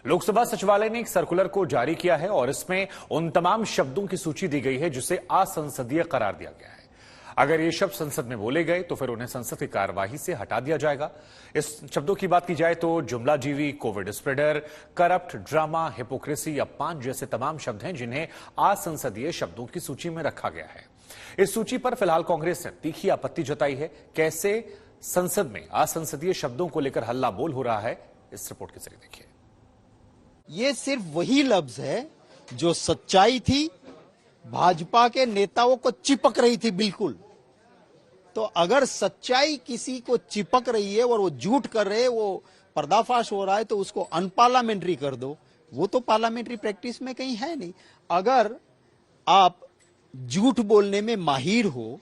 लोकसभा सचिवालय ने एक सर्कुलर को जारी किया है और इसमें उन तमाम शब्दों की सूची दी गई है जिसे असंसदीय करार दिया गया है। अगर ये शब्द संसद में बोले गए तो फिर उन्हें संसद की कार्यवाही से हटा दिया जाएगा। इस शब्दों की बात की जाए तो जुमलाजीवी, covid spreader, corrupt, drama, hypocrisy, अपमान जैसे तमाम शब्द हैं जिन्हें असंसदीय शब्दों की सूची में रखा गया है। इस सूची पर फिलहाल कांग्रेस ने तीखी आपत्ति जताई है। कैसे संसद में असंसदीय शब्दों को लेकर हल्ला बोल हो रहा है, इस रिपोर्ट के जरिए देखिए। ये सिर्फ वही लफ्ज है जो सच्चाई थी, भाजपा के नेताओं को चिपक रही थी बिल्कुल। तो अगर सच्चाई किसी को चिपक रही है और वो झूठ कर रहे हैं, वो पर्दाफाश हो रहा है, तो उसको अनपार्लियामेंट्री कर दो। वो तो पार्लियामेंट्री प्रैक्टिस में कहीं है नहीं। अगर आप झूठ बोलने में माहिर हो,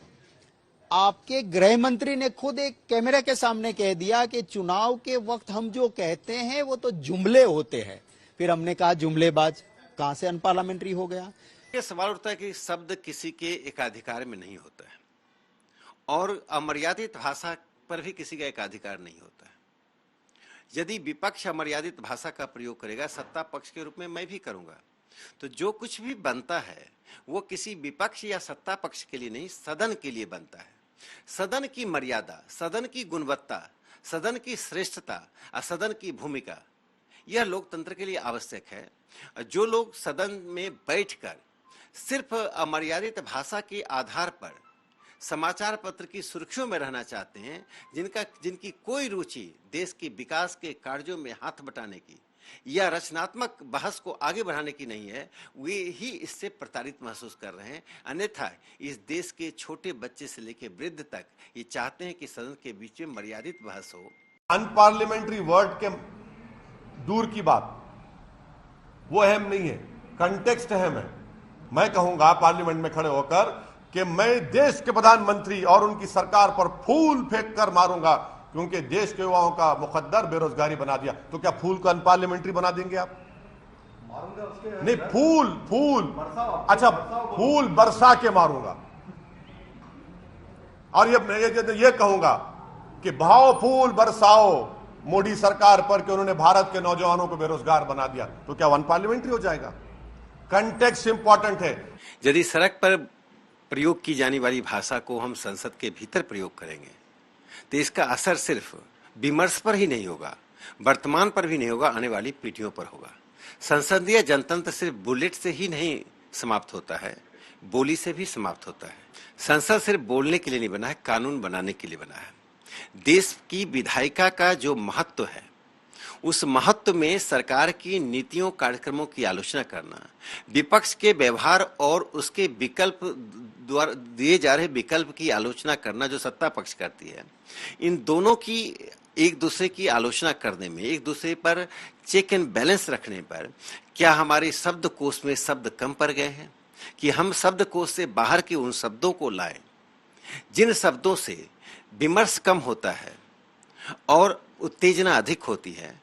आपके गृह मंत्री ने खुद एक कैमरे के सामने कह दिया कि चुनाव के वक्त हम जो कहते हैं वो तो जुमले होते हैं। फिर हमने कहा जुमलेबाज, कहां से अनपार्लियामेंट्री हो गया? ये सवाल उठता है कि शब्द किसी के एकाधिकार में नहीं होता है और अमर्यादित भाषा पर भी किसी का एकाधिकार नहीं होता है। यदि विपक्ष अमर्यादित भाषा का प्रयोग करेगा, सत्ता पक्ष के रूप में मैं भी करूंगा, तो जो कुछ भी बनता है वो किसी विपक्ष या सत्ता पक्ष के लिए नहीं, सदन के लिए बनता है। सदन की मर्यादा, सदन की गुणवत्ता, सदन की श्रेष्ठता और सदन की भूमिका, यह लोकतंत्र के लिए आवश्यक है। जो लोग सदन में बैठकर सिर्फ अमर्यादित भाषा के आधार पर समाचार पत्र की सुर्खियों में रहना चाहते हैं, जिनकी कोई रुचि देश के विकास के कार्यों में हाथ बटाने की या रचनात्मक बहस को आगे बढ़ाने की नहीं है, वे ही इससे प्रताड़ित महसूस कर रहे हैं। अन्यथा इस देश के छोटे बच्चे से लेकर वृद्ध तक ये चाहते हैं कि सदन के बीच में मर्यादित बहस हो। अनपार्लियामेंट्री वर्ड के दूर की बात, वो अहम नहीं है, कंटेक्स्ट अहम है। मैं कहूंगा पार्लियामेंट में खड़े होकर कि मैं देश के प्रधानमंत्री और उनकी सरकार पर फूल फेंक कर मारूंगा क्योंकि देश के युवाओं का मुकद्दर बेरोजगारी बना दिया। तो क्या फूल को अनपार्लियामेंट्री बना देंगे आप? नहीं, फूल अच्छा, फूल बरसा के मारूंगा। और ये कहूंगा कि भाव फूल बरसाओ मोदी सरकार पर कि उन्होंने भारत के नौजवानों को बेरोजगार बना दिया। तो क्या अनपार्लियामेंट्री हो जाएगा? कंटेक्स्ट इंपॉर्टेंट है। यदि सड़क पर प्रयोग की जाने वाली भाषा को हम संसद के भीतर प्रयोग करेंगे तो इसका असर सिर्फ विमर्श पर ही नहीं होगा, वर्तमान पर भी नहीं होगा, आने वाली पीढ़ियों पर होगा। संसदीय जनतंत्र सिर्फ बुलेट से ही नहीं समाप्त होता है, बोली से भी समाप्त होता है। संसद सिर्फ बोलने के लिए नहीं बना है, कानून बनाने के लिए बना है। देश की विधायिका का जो महत्व है, उस महत्व में सरकार की नीतियों, कार्यक्रमों की आलोचना करना, विपक्ष के व्यवहार और उसके विकल्प द्वारा दिए जा रहे विकल्प की आलोचना करना जो सत्ता पक्ष करती है, इन दोनों की एक दूसरे की आलोचना करने में, एक दूसरे पर चेक एंड बैलेंस रखने पर, क्या हमारे शब्दकोश में शब्द कम पड़ गए हैं कि हम शब्दकोश से बाहर के उन शब्दों को लाएं जिन शब्दों से विमर्श कम होता है और उत्तेजना अधिक होती है।